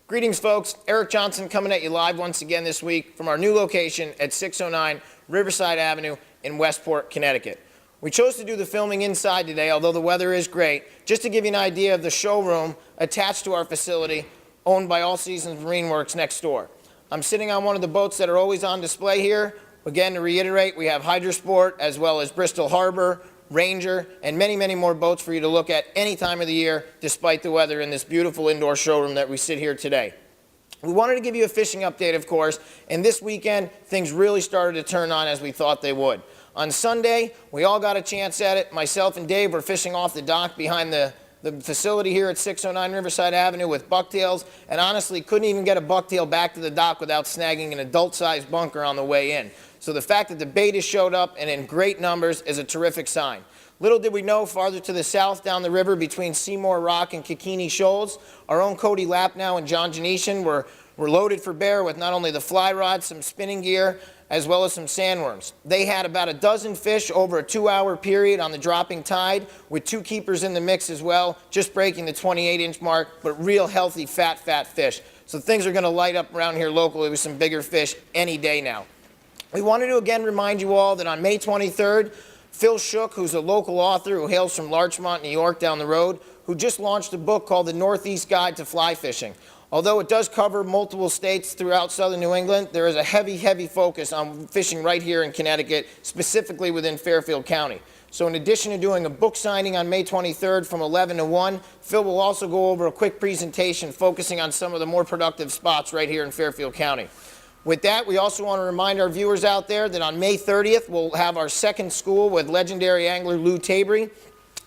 Greetings, folks. Eric Johnson coming at you live once again this week from our new location at 609 Riverside Avenue in Westport, Connecticut. We chose to do the filming inside today, although the weather is great, just to give you an idea of the showroom attached to our facility owned by All Seasons Marine Works next door. I'm sitting on one of the boats that are always on display here. Again, to reiterate, we have Hydrosport as well as Bristol Harbor, Ranger, and many, many more boats for you to look at any time of the year, despite the weather, in this beautiful indoor showroom that we sit here today. We wanted to give you a fishing update, of course, and this weekend, things really started to turn on as we thought they would. On Sunday, we all got a chance at it. Myself and Dave were fishing off the dock behind the facility here at 609 Riverside Avenue with bucktails, and honestly couldn't even get a bucktail back to the dock without snagging an adult-sized bunker on the way in. So the fact that the bait has showed up and in great numbers is a terrific sign. Little did we know, farther to the south down the river between Seymour Rock and Kikini Shoals, our own Cody Lapnow and John Janetian were loaded for bear with not only the fly rod, some spinning gear, as well as some sandworms. They had about a dozen fish over a 2-hour period on the dropping tide, with 2 keepers in the mix as well, just breaking the 28-inch mark, but real healthy, fat fish. So things are going to light up around here locally with some bigger fish any day now. We wanted to again remind you all that on May 23rd, Phil Shook, who's a local author who hails from Larchmont, New York, down the road, who just launched a book called The Northeast Guide to Fly Fishing. Although it does cover multiple states throughout southern New England, there is a heavy focus on fishing right here in Connecticut, specifically within Fairfield County. So in addition to doing a book signing on May 23rd from 11 to 1, Phil will also go over a quick presentation focusing on some of the more productive spots right here in Fairfield County. With that, we also want to remind our viewers out there that on May 30th, we'll have our second school with legendary angler Lou Tabry.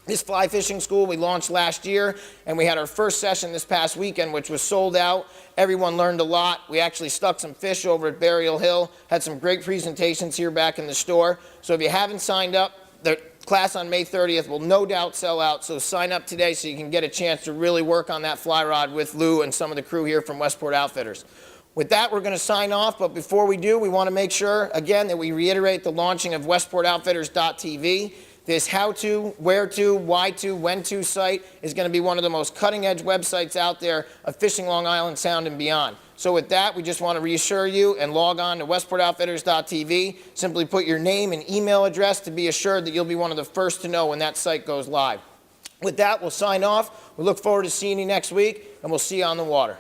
This fly fishing school we launched last year, and we had our first session this past weekend, which was sold out. Everyone learned a lot. We actually stuck some fish over at Burial Hill, had some great presentations here back in the store. So if you haven't signed up, the class on May 30th will no doubt sell out, so sign up today so you can get a chance to really work on that fly rod with Lou and some of the crew here from Westport Outfitters. With that, we're going to sign off, but before we do, we want to make sure, again, that we reiterate the launching of WestportOutfitters.tv. This how-to, where-to, why-to, when-to site is going to be one of the most cutting-edge websites out there of fishing Long Island Sound and beyond. So with that, we just want to reassure you and log on to WestportOutfitters.tv. Simply put your name and email address to be assured that you'll be one of the first to know when that site goes live. With that, we'll sign off. We look forward to seeing you next week, and we'll see you on the water.